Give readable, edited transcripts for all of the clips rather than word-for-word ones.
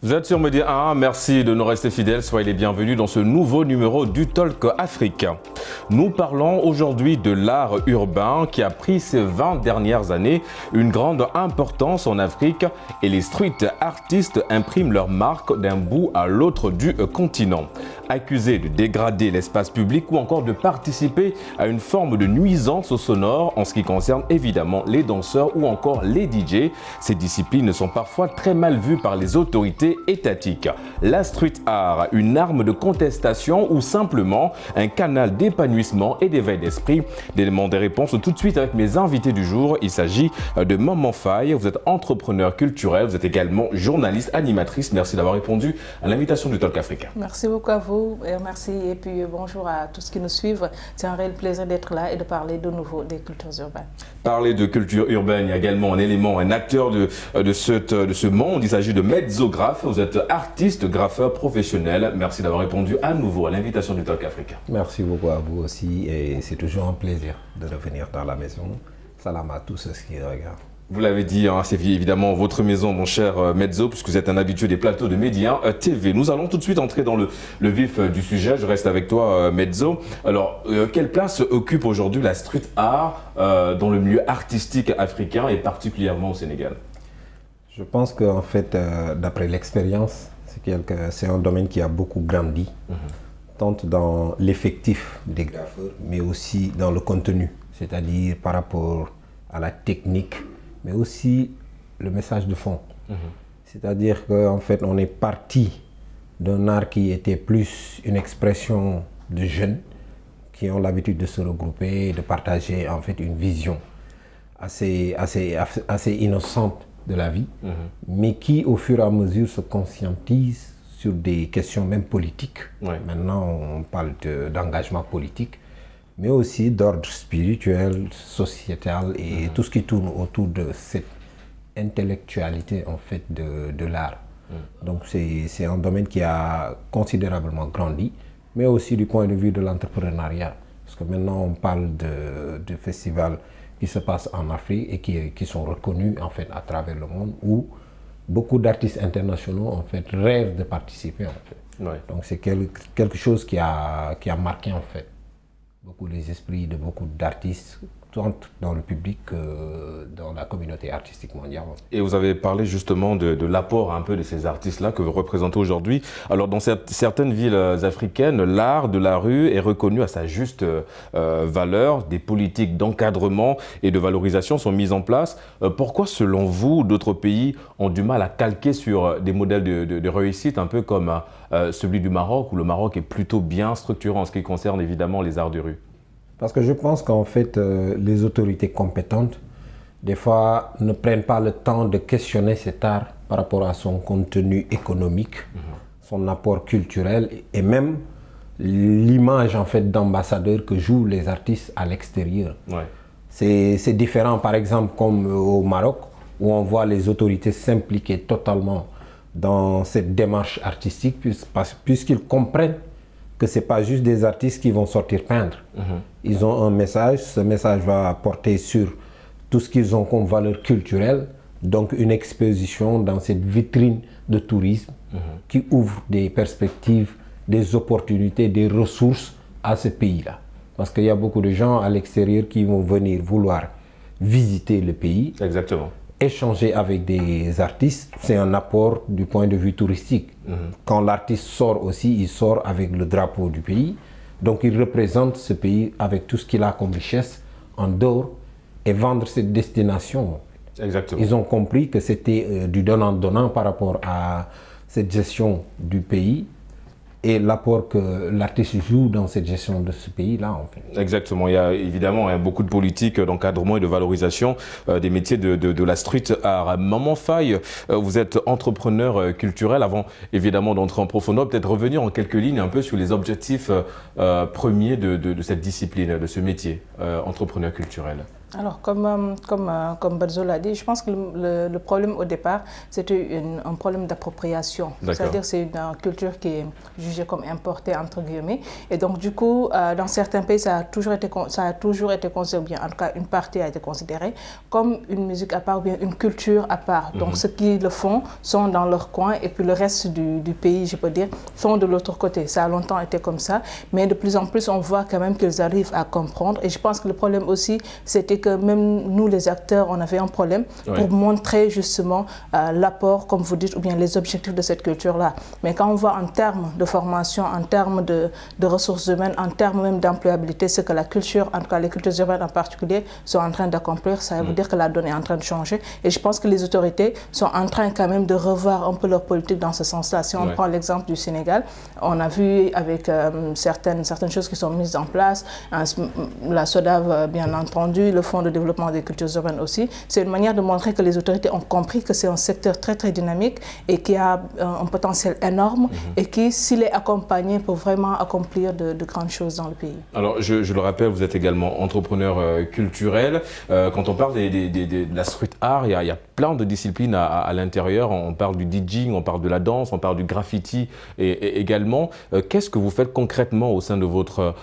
Vous êtes sur Média 1, merci de nous rester fidèles, soyez les bienvenus dans ce nouveau numéro du Talk africain. Nous parlons aujourd'hui de l'art urbain qui a pris ces 20 dernières années une grande importance en Afrique et les street artistes impriment leur marque d'un bout à l'autre du continent. Accusés de dégrader l'espace public ou encore de participer à une forme de nuisance au sonore en ce qui concerne évidemment les danseurs ou encore les DJ, ces disciplines sont parfois très mal vues par les autorités étatique. La street art, une arme de contestation ou simplement un canal d'épanouissement et d'éveil d'esprit? D'éléments des réponses tout de suite avec mes invités du jour. Il s'agit de Maman Faye. Vous êtes entrepreneur culturel, vous êtes également journaliste, animatrice. Merci d'avoir répondu à l'invitation du Talk africain. Merci beaucoup à vous et merci et puis bonjour à tous qui nous suivent. C'est un réel plaisir d'être là et de parler de nouveau des cultures urbaines. Parler de culture urbaine, il y a également un élément, un acteur de ce monde. Il s'agit de Mezzographe. Vous êtes artiste, graffeur professionnel. Merci d'avoir répondu à nouveau à l'invitation du Talk africain. Merci beaucoup à vous aussi et c'est toujours un plaisir de revenir dans la maison. Salam à tous ceux qui regardent. Vous l'avez dit, hein, c'est évidemment votre maison, mon cher Mezzo, puisque vous êtes un habitué des plateaux de Média TV. Nous allons tout de suite entrer dans le vif du sujet. Je reste avec toi, Mezzo. Alors, quelle place occupe aujourd'hui la street art dans le milieu artistique africain et particulièrement au Sénégal? Je pense qu'en fait, d'après l'expérience, c'est un domaine qui a beaucoup grandi, tant dans l'effectif des graffeurs, mais aussi dans le contenu, c'est-à-dire par rapport à la technique, mais aussi le message de fond. C'est-à-dire qu'en fait, on est parti d'un art qui était plus une expression de jeunes qui ont l'habitude de se regrouper, de partager en fait une vision assez innocente de la vie, mais qui au fur et à mesure se conscientise sur des questions même politiques. Maintenant, on parle d'engagement politique, mais aussi d'ordre spirituel, sociétal et tout ce qui tourne autour de cette intellectualité en fait de l'art. Donc c'est un domaine qui a considérablement grandi, mais aussi du point de vue de l'entrepreneuriat, parce que maintenant on parle de festivals qui se passent en Afrique et qui sont reconnus en fait à travers le monde, où beaucoup d'artistes internationaux en fait rêvent de participer en fait. Donc c'est quelque chose qui a marqué en fait beaucoup les esprits de beaucoup d'artistes, tant dans le public que dans la communauté artistique mondiale. Et vous avez parlé justement de l'apport un peu de ces artistes-là que vous représentez aujourd'hui. Alors dans certaines villes africaines, l'art de la rue est reconnu à sa juste valeur. Des politiques d'encadrement et de valorisation sont mises en place. Pourquoi, selon vous, d'autres pays ont du mal à calquer sur des modèles de réussite, un peu comme celui du Maroc, où le Maroc est plutôt bien structuré en ce qui concerne évidemment les arts de rue? Parce que je pense qu'en fait, les autorités compétentes, des fois, ne prennent pas le temps de questionner cet art par rapport à son contenu économique, son apport culturel et même l'image en fait d'ambassadeur que jouent les artistes à l'extérieur. C'est différent, par exemple, comme au Maroc, où on voit les autorités s'impliquer totalement dans cette démarche artistique, puisqu'ils comprennent que ce n'est pas juste des artistes qui vont sortir peindre. Ils ont un message, ce message va porter sur tout ce qu'ils ont comme valeur culturelle, donc une exposition dans cette vitrine de tourisme qui ouvre des perspectives, des opportunités, des ressources à ce pays-là. Parce qu'il y a beaucoup de gens à l'extérieur qui vont venir vouloir visiter le pays. Exactement. Échanger avec des artistes, c'est un apport du point de vue touristique. Quand l'artiste sort aussi, il sort avec le drapeau du pays. Donc il représente ce pays avec tout ce qu'il a comme richesse en dehors et vendre cette destination. Exactement. Ils ont compris que c'était du donnant-donnant par rapport à cette gestion du pays et l'apport que l'artiste joue dans cette gestion de ce pays-là, en fait. Exactement. Il y a évidemment beaucoup de politiques d'encadrement et de valorisation des métiers de la street art. Maman Faye, vous êtes entrepreneur culturel. Avant, évidemment, d'entrer en profondeur, peut-être revenir en quelques lignes un peu sur les objectifs premiers de cette discipline, de ce métier, entrepreneur culturel. Alors, comme Badzo l'a dit, je pense que le problème au départ, c'était un problème d'appropriation. C'est-à-dire que c'est une culture qui est jugée comme importée, entre guillemets. Et donc, du coup, dans certains pays, ça a toujours été considéré, bien, en tout cas, une partie a été considérée comme une musique à part ou bien une culture à part. Donc, ceux qui le font sont dans leur coin et puis le reste du pays, je peux dire, sont de l'autre côté. Ça a longtemps été comme ça. Mais de plus en plus, on voit quand même qu'ils arrivent à comprendre. Et je pense que le problème aussi, c'était que même nous, les acteurs, on avait un problème pour montrer justement l'apport, comme vous dites, ou bien les objectifs de cette culture-là. Mais quand on voit en termes de formation, en termes de ressources humaines, en termes même d'employabilité, ce que la culture, en tout cas les cultures urbaines en particulier, sont en train d'accomplir, ça veut dire que la donne est en train de changer. Et je pense que les autorités sont en train quand même de revoir un peu leur politique dans ce sens-là. Si on prend l'exemple du Sénégal, on a vu avec certaines choses qui sont mises en place, la SODAV, bien entendu, le Fonds de développement des cultures urbaines aussi. C'est une manière de montrer que les autorités ont compris que c'est un secteur très très dynamique et qui a un potentiel énorme et qui, s'il est accompagné, peut vraiment accomplir de grandes choses dans le pays. Alors, je le rappelle, vous êtes également entrepreneur culturel. Quand on parle de la street art, il y a plein de disciplines à l'intérieur. On parle du DJing, on parle de la danse, on parle du graffiti et également. Qu'est-ce que vous faites concrètement au sein de votre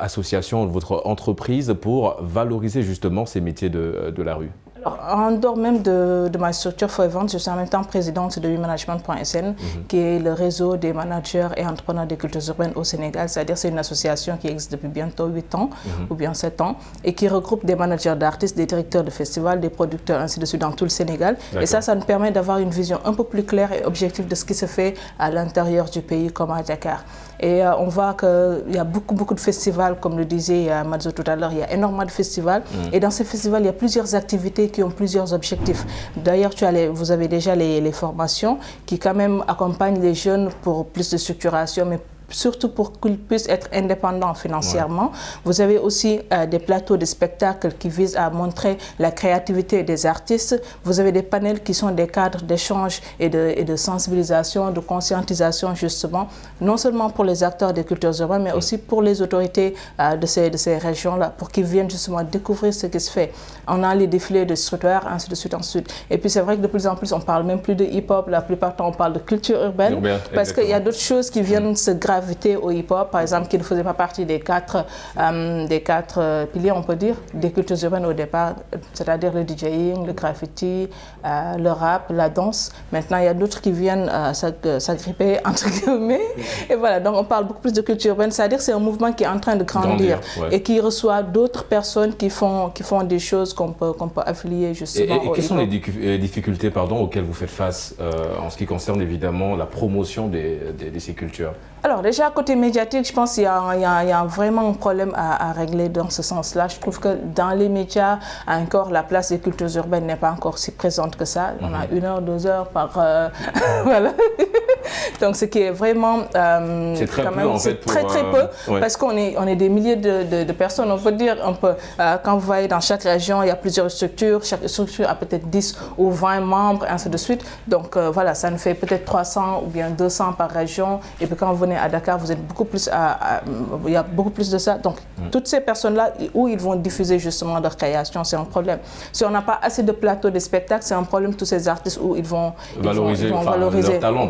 association, de votre entreprise pour valoriser justement ces métiers de la rue? Alors, en dehors même de ma structure For Event, je suis en même temps présidente de WeManagement.sn, qui est le réseau des managers et entrepreneurs des cultures urbaines au Sénégal. C'est-à-dire c'est une association qui existe depuis bientôt 8 ans ou bien 7 ans et qui regroupe des managers d'artistes, des directeurs de festivals, des producteurs, ainsi de suite dans tout le Sénégal. Et ça nous permet d'avoir une vision un peu plus claire et objective de ce qui se fait à l'intérieur du pays comme à Dakar. Et on voit qu'il y a beaucoup de festivals, comme le disait Madzo tout à l'heure, il y a énormément de festivals. Et dans ces festivals, il y a plusieurs activités qui ont plusieurs objectifs. D'ailleurs, vous avez déjà les formations qui quand même accompagnent les jeunes pour plus de structuration, mais surtout pour qu'ils puissent être indépendants financièrement. Vous avez aussi des plateaux de spectacles qui visent à montrer la créativité des artistes. Vous avez des panels qui sont des cadres d'échange et de sensibilisation, de conscientisation justement, non seulement pour les acteurs des cultures urbaines, mais aussi pour les autorités de ces régions-là, pour qu'ils viennent justement découvrir ce qui se fait. On a les défilés de street art, ainsi de suite, ensuite. Et puis c'est vrai que de plus en plus, on parle même plus de hip-hop, la plupart du temps on parle de culture urbaine, parce qu'il y a d'autres choses qui viennent se graver au hip-hop, par exemple, qui ne faisait pas partie des quatre piliers, on peut dire, des cultures urbaines au départ, c'est-à-dire le DJing, le graffiti, le rap, la danse. Maintenant, il y a d'autres qui viennent s'agripper, entre guillemets. Et voilà, donc on parle beaucoup plus de culture urbaine, c'est-à-dire que c'est un mouvement qui est en train de grandir et qui reçoit d'autres personnes qui font des choses qu'on peut affilier justement et quelles sont les difficultés auxquelles vous faites face en ce qui concerne évidemment la promotion de ces cultures? Alors déjà, côté médiatique, je pense qu'il y a vraiment un problème à régler dans ce sens-là. Je trouve que dans les médias, encore, la place des cultures urbaines n'est pas encore si présente que ça. On a 1 heure, 2 heures par... voilà. Donc ce qui est vraiment... c'est très peu en fait. Très peu, parce qu'on est des milliers de personnes. On peut dire, quand vous voyez dans chaque région, il y a plusieurs structures. Chaque structure a peut-être 10 ou 20 membres, ainsi de suite. Donc voilà, ça nous fait peut-être 300 ou bien 200 par région. Et puis quand vous venez à Dakar, vous êtes beaucoup plus il y a beaucoup plus de ça. Donc, toutes ces personnes-là, où ils vont diffuser justement leur création, c'est un problème. Si on n'a pas assez de plateaux de spectacles, c'est un problème. Tous ces artistes où ils vont valoriser leur talent.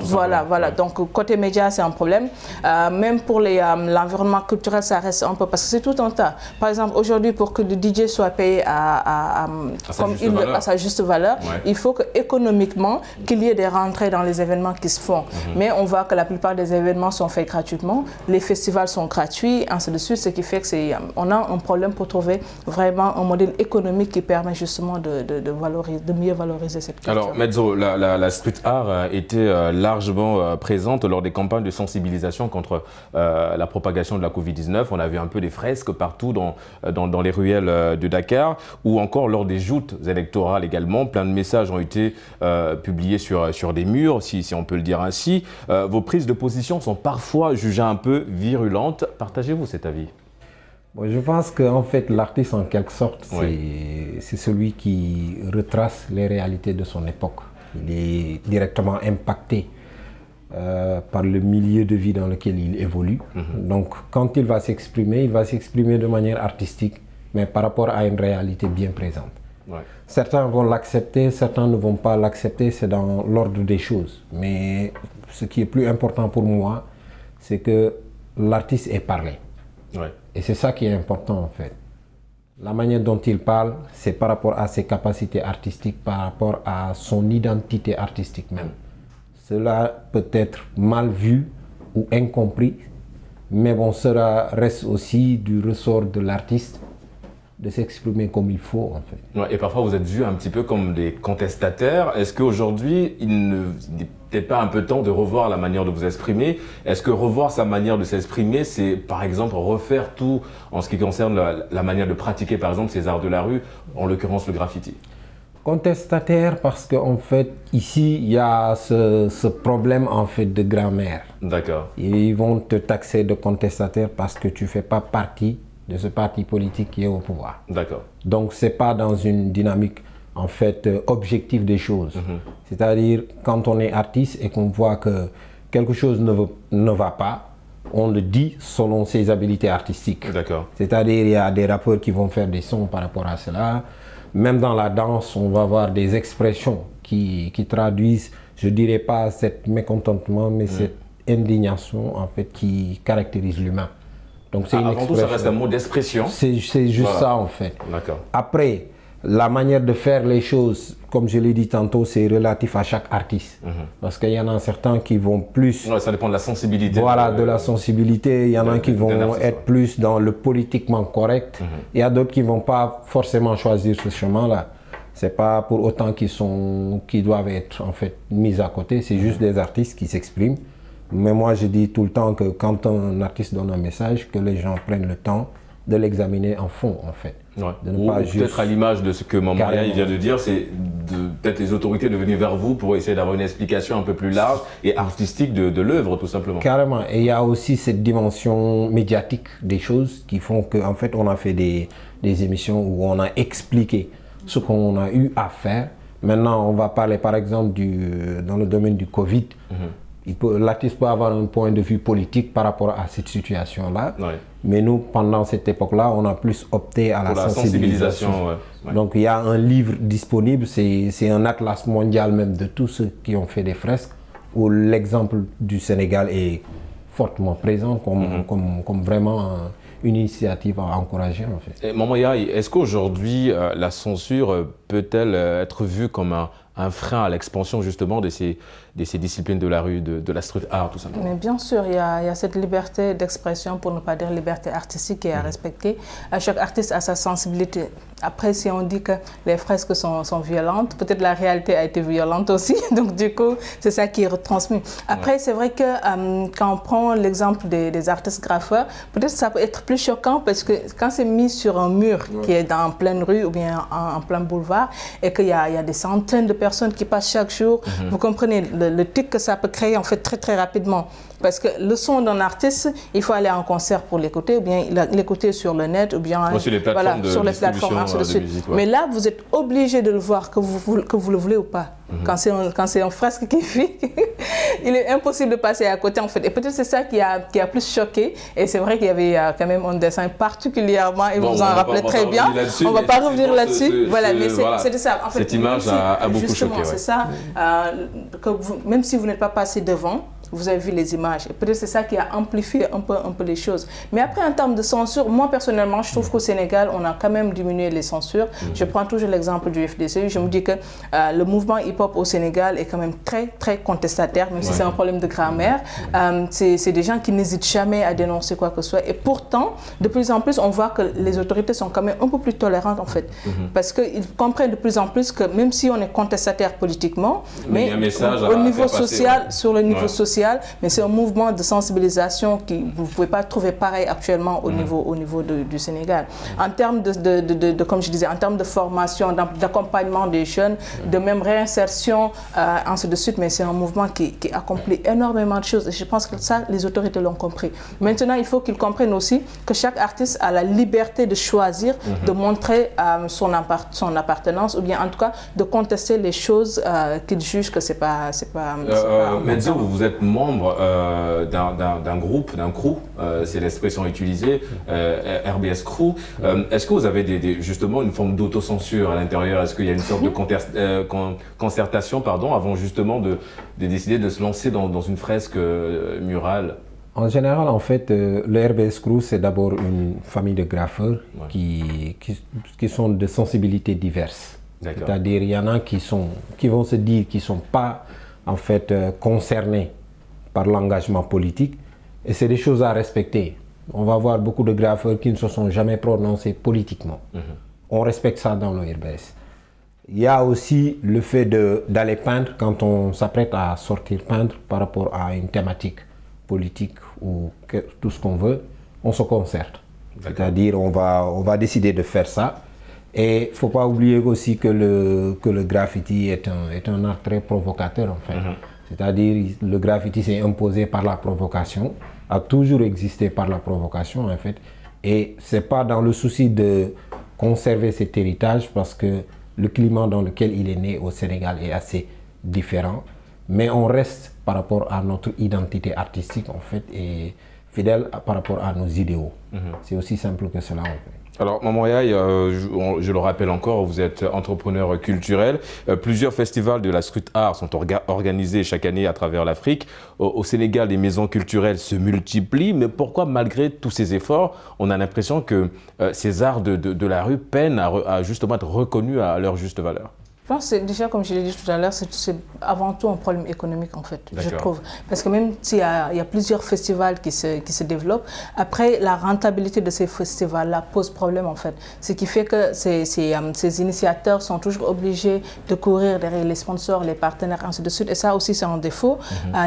Voilà. Donc, côté média, c'est un problème. Même pour l'environnement culturel, ça reste un peu, parce que c'est tout un tas. Par exemple, aujourd'hui, pour que le DJ soit payé à sa juste valeur, il faut que économiquement, qu'il y ait des rentrées dans les événements qui se font. Mais on voit que la plupart des événements sont faits gratuitement, les festivals sont gratuits, ainsi de suite, ce qui fait qu'on a un problème pour trouver vraiment un modèle économique qui permet justement de mieux valoriser cette culture. Alors, Madzo, la street art était largement présente lors des campagnes de sensibilisation contre la propagation de la Covid-19. On a vu un peu des fresques partout dans les ruelles de Dakar, ou encore lors des joutes électorales également. Plein de messages ont été publiés sur des murs, si on peut le dire ainsi. Vos prises de position sont parfois jugées un peu virulentes. Partagez-vous cet avis? Bon, je pense qu'en fait, l'artiste, en quelque sorte, c'est celui qui retrace les réalités de son époque. Il est directement impacté par le milieu de vie dans lequel il évolue. Donc, quand il va s'exprimer de manière artistique mais par rapport à une réalité bien présente. Ouais. Certains vont l'accepter, certains ne vont pas l'accepter, c'est dans l'ordre des choses. Mais ce qui est plus important pour moi, c'est que l'artiste ait parlé. Ouais. Et c'est ça qui est important en fait. La manière dont il parle, c'est par rapport à ses capacités artistiques, par rapport à son identité artistique même. Cela peut être mal vu ou incompris, mais bon, cela reste aussi du ressort de l'artiste de s'exprimer comme il faut en fait. Ouais, et parfois vous êtes vus un petit peu comme des contestataires. Est-ce qu'aujourd'hui, il n'est peut-être pas un peu temps de revoir la manière de vous exprimer? Est-ce que revoir sa manière de s'exprimer, c'est par exemple refaire tout en ce qui concerne la manière de pratiquer par exemple ces arts de la rue, en l'occurrence le graffiti? Contestataire parce qu'en fait, ici, il y a ce problème en fait de grammaire. D'accord. Ils vont te taxer de contestataire parce que tu ne fais pas partie de ce parti politique qui est au pouvoir. D'accord. Donc, ce n'est pas dans une dynamique en fait objective des choses. C'est-à-dire, quand on est artiste et qu'on voit que quelque chose ne va pas, on le dit selon ses habiletés artistiques. D'accord. C'est-à-dire, il y a des rappeurs qui vont faire des sons par rapport à cela. Même dans la danse, on va avoir des expressions qui traduisent, je ne dirais pas cet mécontentement, mais cette indignation en fait qui caractérise l'humain. Donc c'est avant tout, ça reste un mot d'expression. C'est juste voilà. Ça en fait. D'accord. Après, la manière de faire les choses, comme je l'ai dit tantôt, c'est relatif à chaque artiste. Parce qu'il y en a certains qui vont plus... Ouais, ça dépend de la sensibilité. Voilà, de la sensibilité. Il y en a qui vont être plus dans le politiquement correct. Il y a d'autres qui ne vont pas forcément choisir ce chemin-là. Ce n'est pas pour autant qu'ils doivent être en fait mis à côté. C'est juste des artistes qui s'expriment. Mais moi, je dis tout le temps que quand un artiste donne un message, que les gens prennent le temps de l'examiner en fond, en fait. Ouais. Ou peut-être à l'image de ce que Maman Yaya vient de dire, c'est peut-être les autorités de venir vers vous pour essayer d'avoir une explication un peu plus large et artistique de l'œuvre, tout simplement. Carrément. Et il y a aussi cette dimension médiatique des choses qui font qu'en fait, on a fait des émissions où on a expliqué ce qu'on a eu à faire. Maintenant, on va parler par exemple dans le domaine du Covid. L'artiste peut avoir un point de vue politique par rapport à cette situation-là. Ouais. Mais nous, pendant cette époque-là, on a plus opté à la sensibilisation. Ouais. Donc, il y a un livre disponible, c'est un atlas mondial même de tous ceux qui ont fait des fresques, où l'exemple du Sénégal est fortement présent comme vraiment une initiative à encourager. En fait. Maman Yaya, est-ce qu'aujourd'hui, la censure peut-elle être vue comme un frein à l'expansion justement de ces disciplines de la rue, de la street art tout simplement? Mais bien sûr, il y a cette liberté d'expression, pour ne pas dire liberté artistique, qui est à respecter. Chaque artiste a sa sensibilité. Après, si on dit que les fresques sont violentes, peut-être la réalité a été violente aussi. Donc du coup, c'est ça qui est retransmis. Après, c'est vrai que quand on prend l'exemple des artistes graffeurs, peut-être ça peut être plus choquant parce que quand c'est mis sur un mur qui est en pleine rue ou bien en plein boulevard et qu'il y a des centaines de personnes qui passent chaque jour, vous comprenez le tic que ça peut créer en fait très rapidement. Parce que le son d'un artiste, il faut aller en concert pour l'écouter, ou bien l'écouter sur le net, ou bien sur les plateformes sur les plateformes, ainsi de suite. Musique, mais là, vous êtes obligé de le voir, que vous le voulez ou pas. Quand c'est un fresque qui vit, il est impossible de passer à côté en fait. Et peut-être c'est ça qui a plus choqué. Et c'est vrai qu'il y avait quand même un dessin particulièrement, et vous vous en rappelez très bien. On ne va pas revenir là-dessus. Voilà, mais c'est ça. En fait, cette image a beaucoup choqué. C'est ça, même si vous n'êtes pas passé devant, vous avez vu les images. Et peut-être c'est ça qui a amplifié un peu les choses. Mais après, en termes de censure, moi personnellement, je trouve qu'au Sénégal, on a quand même diminué les censures. Je prends toujours l'exemple du FDC. Je me dis que le mouvement hip-hop au Sénégal est quand même très contestataire, même si c'est un problème de grammaire. C'est des gens qui n'hésitent jamais à dénoncer quoi que ce soit. Et pourtant, de plus en plus, on voit que les autorités sont quand même un peu plus tolérantes en fait. Parce qu'ils comprennent de plus en plus que même si on est contestataire politiquement, mais au niveau social, sur le niveau social, mais c'est un mouvement de sensibilisation qui vous ne pouvez pas trouver pareil actuellement au niveau du Sénégal. En termes comme je disais, en termes de formation, d'accompagnement des jeunes, de même réinsertion, ainsi de suite, mais c'est un mouvement qui accomplit énormément de choses et je pense que ça, les autorités l'ont compris. Maintenant, il faut qu'ils comprennent aussi que chaque artiste a la liberté de choisir, de montrer son appartenance ou bien en tout cas de contester les choses qu'il juge que c'est pas Medzo, vous êtes membre d'un groupe, d'un crew, c'est l'expression utilisée, RBS Crew. Est-ce que vous avez justement une forme d'autocensure à l'intérieur? Est-ce qu'il y a une sorte de concertation avant justement de décider de se lancer dans une fresque murale? En général, en fait, le RBS Crew, c'est d'abord une famille de graffeurs qui sont de sensibilités diverses. C'est-à-dire, il y en a qui vont se dire qu'ils ne sont pas en fait concernés par l'engagement politique, et c'est des choses à respecter. On va voir beaucoup de graffeurs qui ne se sont jamais prononcés politiquement. On respecte ça dans le RBS. Il y a aussi le fait d'aller peindre quand on s'apprête à sortir peindre par rapport à une thématique politique ou tout ce qu'on veut, on se concerte. C'est-à-dire on va décider de faire ça. Et il ne faut pas oublier aussi que le graffiti est un art très provocateur en fait. C'est-à-dire le graffiti s'est imposé par la provocation, a toujours existé par la provocation en fait. Et ce n'est pas dans le souci de conserver cet héritage parce que le climat dans lequel il est né au Sénégal est assez différent. Mais on reste par rapport à notre identité artistique en fait et fidèle par rapport à nos idéaux. C'est aussi simple que cela en fait. Alors Maman Yaye, je le rappelle encore, vous êtes entrepreneur culturel. Plusieurs festivals de la street art sont organisés chaque année à travers l'Afrique. Au Sénégal, les maisons culturelles se multiplient, mais pourquoi malgré tous ces efforts, on a l'impression que ces arts de la rue peinent à justement être reconnus à leur juste valeur? Je pense que déjà, comme je l'ai dit tout à l'heure, c'est avant tout un problème économique en fait, je trouve. Parce que même s'il y a plusieurs festivals qui se développent, après la rentabilité de ces festivals-là pose problème en fait. Ce qui fait que ces initiateurs sont toujours obligés de courir derrière les sponsors, les partenaires, ainsi de suite. Et ça aussi c'est un défaut.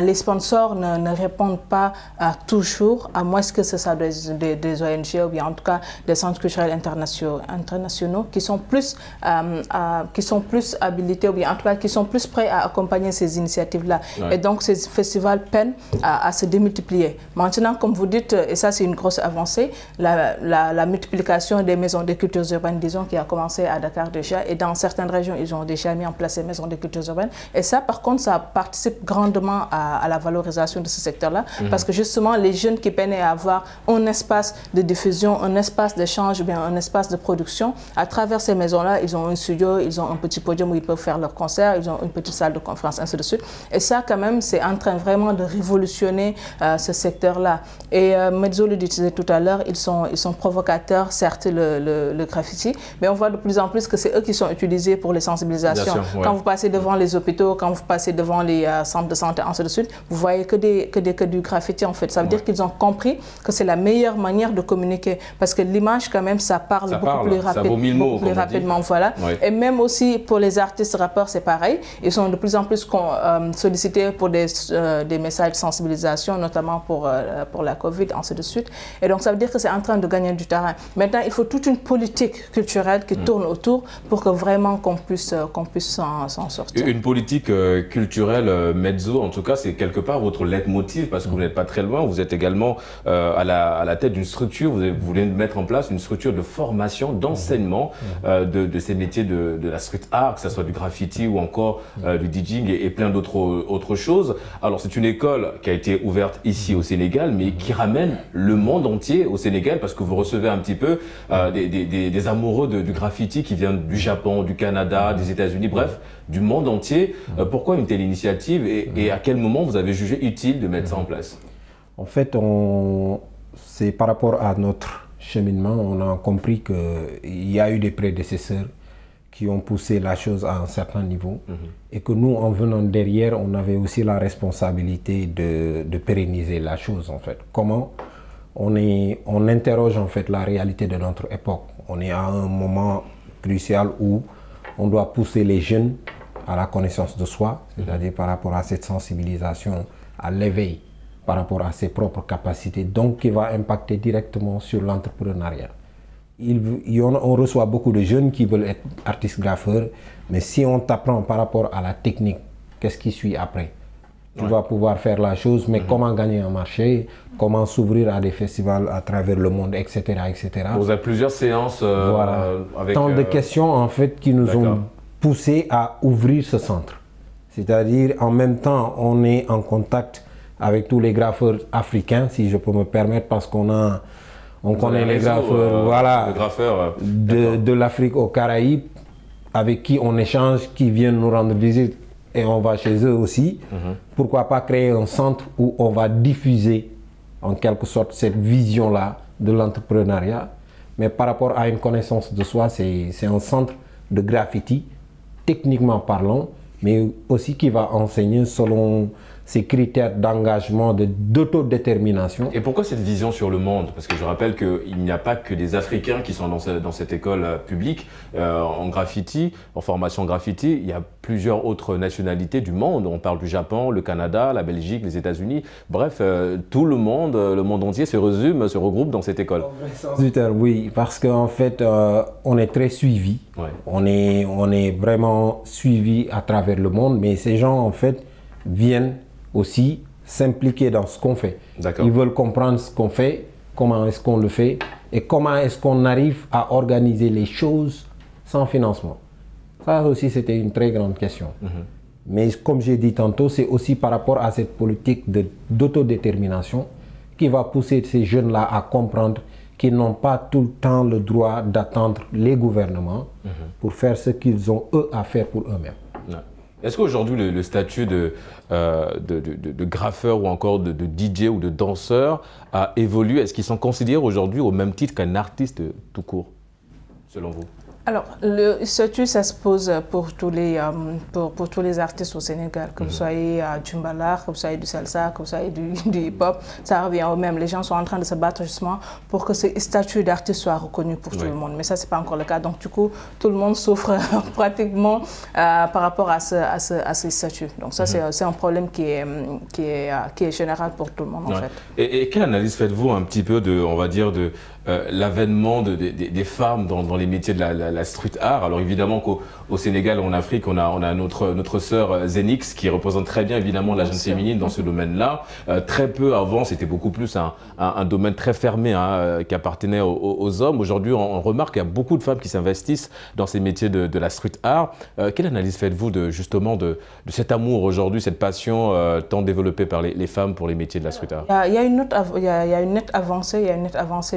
Les sponsors ne répondent pas toujours, à moins que ce soit des ONG ou bien en tout cas des centres culturels internationaux qui sont plus habilités ou bien en tout cas qui sont plus prêts à accompagner ces initiatives-là. Et donc ces festivals peinent à se démultiplier. Maintenant, comme vous dites, et ça c'est une grosse avancée, la multiplication des maisons de cultures urbaines, disons, qui a commencé à Dakar déjà, et dans certaines régions, ils ont déjà mis en place ces maisons de cultures urbaines. Et ça, par contre, ça participe grandement à la valorisation de ce secteur-là, parce que justement, les jeunes qui peinaient à avoir un espace de diffusion, un espace d'échange, bien un espace de production, à travers ces maisons-là, ils ont un studio, ils ont un petit podium où ils peuvent faire leurs concerts, ils ont une petite salle de conférence, ainsi de suite. Et ça, quand même, c'est en train vraiment de révolutionner ce secteur-là. Et Medzo le disait tout à l'heure, ils sont provocateurs, certes, le graffiti, mais on voit de plus en plus que c'est eux qui sont utilisés pour les sensibilisations. Quand vous passez devant les hôpitaux, quand vous passez devant les centres de santé, ainsi de suite, vous voyez que du graffiti, en fait. Ça veut dire qu'ils ont compris que c'est la meilleure manière de communiquer. Parce que l'image, quand même, ça parle beaucoup plus rapidement. Voilà. Et même aussi pour les artistes rappeurs, c'est pareil. Ils sont de plus en plus sollicités pour des messages de sensibilisation, notamment pour la Covid, ainsi de suite. Et donc, ça veut dire que c'est en train de gagner du terrain. Maintenant, il faut toute une politique culturelle qui tourne autour pour que vraiment qu'on puisse s'en sortir. Une politique culturelle, Medzo, en tout cas, c'est quelque part votre leitmotiv, parce que vous n'êtes pas très loin. Vous êtes également à la tête d'une structure. Vous voulez mettre en place une structure de formation, d'enseignement de ces métiers de la street art, que ce soit du graffiti ou encore du DJing et plein d'autres choses. Alors, c'est une école qui a été ouverte ici au Sénégal, mais qui ramène le monde entier au Sénégal, parce que vous recevez un petit peu des amoureux du graffiti qui viennent du Japon, du Canada, des États-Unis, bref, du monde entier. Pourquoi une telle initiative et à quel moment vous avez jugé utile de mettre ça en place? En fait, c'est par rapport à notre cheminement, on a compris qu'il y a eu des prédécesseurs qui ont poussé la chose à un certain niveau et que nous, en venant derrière, on avait aussi la responsabilité de pérenniser la chose en fait. Comment on interroge en fait la réalité de notre époque. On est à un moment crucial où on doit pousser les jeunes à la connaissance de soi, c'est-à-dire par rapport à cette sensibilisation, à l'éveil, par rapport à ses propres capacités, donc qui va impacter directement sur l'entrepreneuriat. On reçoit beaucoup de jeunes qui veulent être artistes graffeurs, mais si on t'apprend par rapport à la technique, qu'est-ce qui suit après? Tu vas pouvoir faire la chose, mais comment gagner un marché, comment s'ouvrir à des festivals à travers le monde, etc. etc. Vous avez plusieurs séances avec... Tant de questions en fait qui nous ont poussé à ouvrir ce centre. C'est-à-dire en même temps, on est en contact avec tous les graffeurs africains, si je peux me permettre, parce qu'on connaît les graffeurs, voilà, de l'Afrique aux Caraïbes, avec qui on échange, qui viennent nous rendre visite et on va chez eux aussi. Pourquoi pas créer un centre où on va diffuser en quelque sorte cette vision-là de l'entrepreneuriat. Mais par rapport à une connaissance de soi, c'est un centre de graffiti, techniquement parlant, mais aussi qui va enseigner selon ces critères d'engagement, d'autodétermination. Et pourquoi cette vision sur le monde? Parce que je rappelle qu'il n'y a pas que des Africains qui sont dans cette école publique en graffiti, en formation graffiti. Il y a plusieurs autres nationalités du monde. On parle du Japon, le Canada, la Belgique, les États-Unis. Bref, tout le monde entier se regroupe dans cette école. Oui, parce qu'en fait, on est très suivi. Ouais. On est vraiment suivi à travers le monde, mais ces gens, en fait, viennent aussi s'impliquer dans ce qu'on fait. Ils veulent comprendre ce qu'on fait, comment est-ce qu'on le fait et comment est-ce qu'on arrive à organiser les choses sans financement. Ça aussi, c'était une très grande question. Mais comme j'ai dit tantôt, c'est aussi par rapport à cette politique d'autodétermination qui va pousser ces jeunes-là à comprendre qu'ils n'ont pas tout le temps le droit d'attendre les gouvernements pour faire ce qu'ils ont eux à faire pour eux-mêmes. Est-ce qu'aujourd'hui le statut de graffeur ou encore de DJ ou de danseur a évolué? Est-ce qu'ils sont considérés aujourd'hui au même titre qu'un artiste tout court, selon vous? Alors, le statut, ça se pose pour tous les artistes au Sénégal, que vous soyez du mbala, que vous soyez du salsa, que vous soyez du hip-hop, ça revient au même. Les gens sont en train de se battre justement pour que ce statut d'artiste soit reconnu pour tout le monde. Mais ça, ce n'est pas encore le cas. Donc, du coup, tout le monde souffre pratiquement par rapport à ce statut. Donc, ça, c'est un problème qui est général pour tout le monde, en fait. Et quelle analyse faites-vous un petit peu on va dire, l'avènement des femmes dans les métiers de la street art? Alors évidemment qu'au Sénégal, en Afrique, on a notre sœur Zenix qui représente très bien évidemment la jeune féminine dans ce domaine-là. Très peu avant, c'était beaucoup plus un domaine très fermé qui appartenait aux hommes. Aujourd'hui, on remarque qu'il y a beaucoup de femmes qui s'investissent dans ces métiers de la street art. Quelle analyse faites-vous justement de cet amour aujourd'hui, cette passion tant développée par les femmes pour les métiers de la street art? Il y a une nette avancée,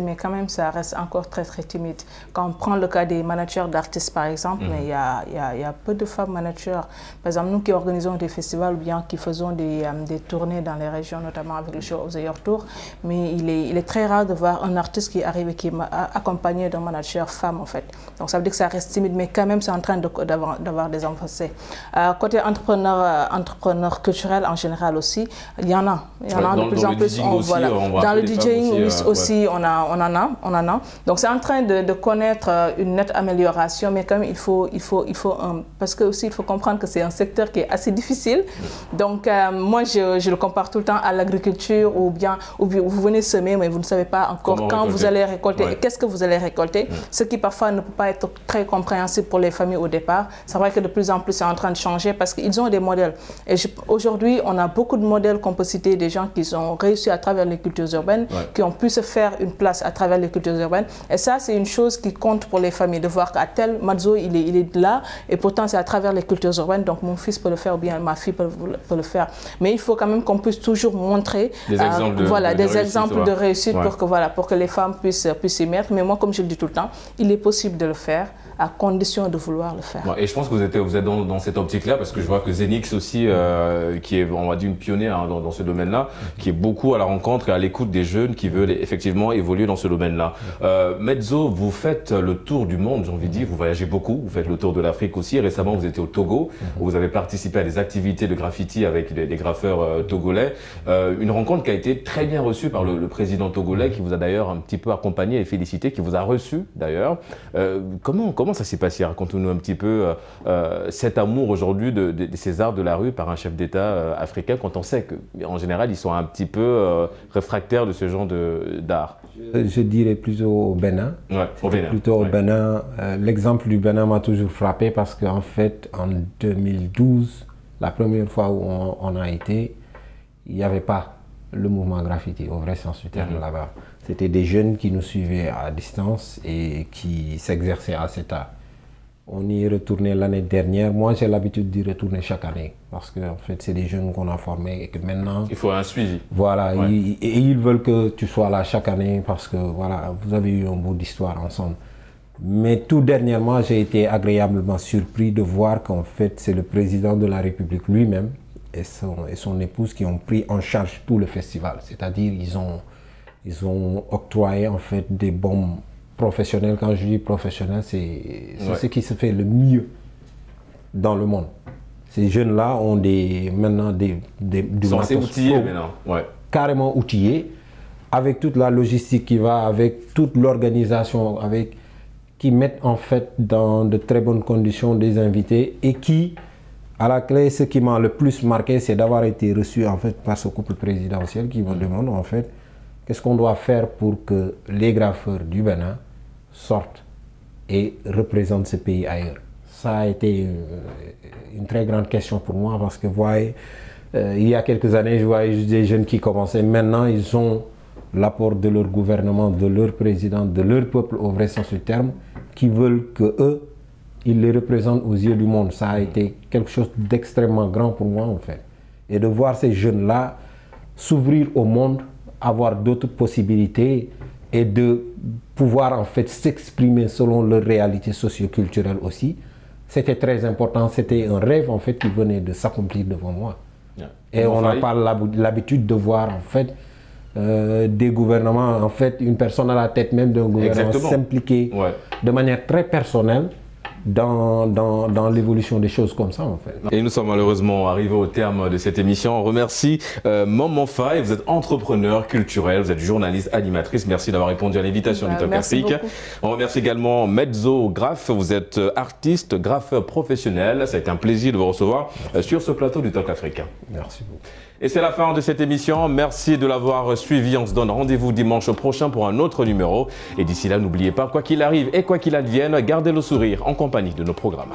mais quand même ça reste encore très timide. Quand on prend le cas des managers d'artistes par exemple, mais il y a peu de femmes managers. Par exemple, nous qui organisons des festivals ou bien qui faisons des tournées dans les régions, notamment avec le show of the Year Tour, mais il est très rare de voir un artiste qui arrive et qui est accompagné d'un manager femme en fait. Donc ça veut dire que ça reste timide, mais quand même c'est en train d'avoir des avancées. Côté entrepreneur culturel en général aussi, il y en a de plus en plus. Dans le DJing aussi, on en a. Donc c'est en train de connaître une nette amélioration, mais quand même il faut parce que aussi il faut comprendre que c'est un secteur qui est assez difficile. Donc moi je le compare tout le temps à l'agriculture ou bien vous venez semer mais vous ne savez pas encore quand vous allez récolter et qu'est-ce que vous allez récolter, ce qui parfois ne peut pas être très compréhensible pour les familles au départ. C'est vrai que de plus en plus c'est en train de changer parce qu'ils ont des modèles. Et aujourd'hui on a beaucoup de modèles qu'on peut citer, des gens qui ont réussi à travers les cultures urbaines, qui ont pu se faire une place à travers les cultures urbaines. Et ça, c'est une chose qui compte pour les familles, de voir qu'à tel Madzo, il est là, et pourtant, c'est à travers les cultures urbaines, donc mon fils peut le faire, ou bien ma fille peut le faire. Mais il faut quand même qu'on puisse toujours montrer des exemples de réussite pour que les femmes puissent s'y mettre. Mais moi, comme je le dis tout le temps, il est possible de le faire, à condition de vouloir le faire. Et je pense que vous êtes dans cette optique-là, parce que je vois que Zenix aussi, qui est, on va dire, une pionnière dans ce domaine-là, qui est beaucoup à la rencontre et à l'écoute des jeunes qui veulent effectivement évoluer dans ce domaine-là. Mezzo, vous faites le tour du monde, j'ai envie de dire, vous voyagez beaucoup, vous faites le tour de l'Afrique aussi. Récemment, vous étiez au Togo, où vous avez participé à des activités de graffiti avec des graffeurs togolais. Une rencontre qui a été très bien reçue par le président togolais, qui vous a d'ailleurs un petit peu accompagné et félicité, qui vous a reçu d'ailleurs. Comment ça s'est passé? Racontez-nous un petit peu cet amour aujourd'hui de ces arts de la rue par un chef d'État africain, quand on sait qu'en général, ils sont un petit peu réfractaires de ce genre d'art. Je dirais plutôt au Bénin. Au Bénin. L'exemple du Bénin m'a toujours frappé parce qu'en fait, en 2012, la première fois où on a été, il n'y avait pas le mouvement graffiti, au vrai sens du terme là-bas. C'était des jeunes qui nous suivaient à distance et qui s'exerçaient à cet art. On y est retourné l'année dernière. Moi, j'ai l'habitude d'y retourner chaque année parce que en fait, c'est des jeunes qu'on a formés et que maintenant... Il faut un suivi. Voilà, ouais. Ils veulent que tu sois là chaque année parce que voilà, vous avez eu un bout d'histoire ensemble. Mais tout dernièrement, j'ai été agréablement surpris de voir qu'en fait, c'est le président de la République lui-même et son épouse qui ont pris en charge tout le festival. C'est-à-dire, ils ont octroyé en fait des bombes professionnels. Quand je dis professionnel, c'est ce qui se fait le mieux dans le monde. Ces jeunes-là ont maintenant du matos outillés maintenant. Ouais. Carrément outillés, avec toute la logistique qui va, avec toute l'organisation, qui mettent en fait dans de très bonnes conditions des invités et qui, à la clé, ce qui m'a le plus marqué, c'est d'avoir été reçu en fait par ce couple présidentiel qui me demande en fait qu'est-ce qu'on doit faire pour que les graffeurs du Bénin sortent et représentent ce pays ailleurs. Ça a été une très grande question pour moi parce que, vous voyez, il y a quelques années, je voyais juste des jeunes qui commençaient. Maintenant, ils ont l'apport de leur gouvernement, de leur président, de leur peuple au vrai sens du terme, qui veulent qu'eux, ils les représentent aux yeux du monde. Ça a été quelque chose d'extrêmement grand pour moi, en fait. Et de voir ces jeunes-là s'ouvrir au monde, avoir d'autres possibilités et de pouvoir en fait s'exprimer selon leur réalité socio-culturelle aussi. C'était très important, c'était un rêve en fait qui venait de s'accomplir devant moi. Yeah. Et on n'a pas l'habitude de voir en fait des gouvernements, en fait une personne à la tête même d'un gouvernement s'impliquer de manière très personnelle dans l'évolution des choses comme ça en fait. Et nous sommes malheureusement arrivés au terme de cette émission. On remercie Maman Faye, vous êtes entrepreneur culturel, vous êtes journaliste, animatrice. Merci d'avoir répondu à l'invitation du Talk Afrique. On remercie également Mezzo Graph, vous êtes artiste, graffeur professionnel. Ça a été un plaisir de vous recevoir sur ce plateau du Talk Africain. Merci beaucoup. Et c'est la fin de cette émission. Merci de l'avoir suivi. On se donne rendez-vous dimanche prochain pour un autre numéro. Et d'ici là, n'oubliez pas, quoi qu'il arrive et quoi qu'il advienne, gardez le sourire en compagnie de nos programmes.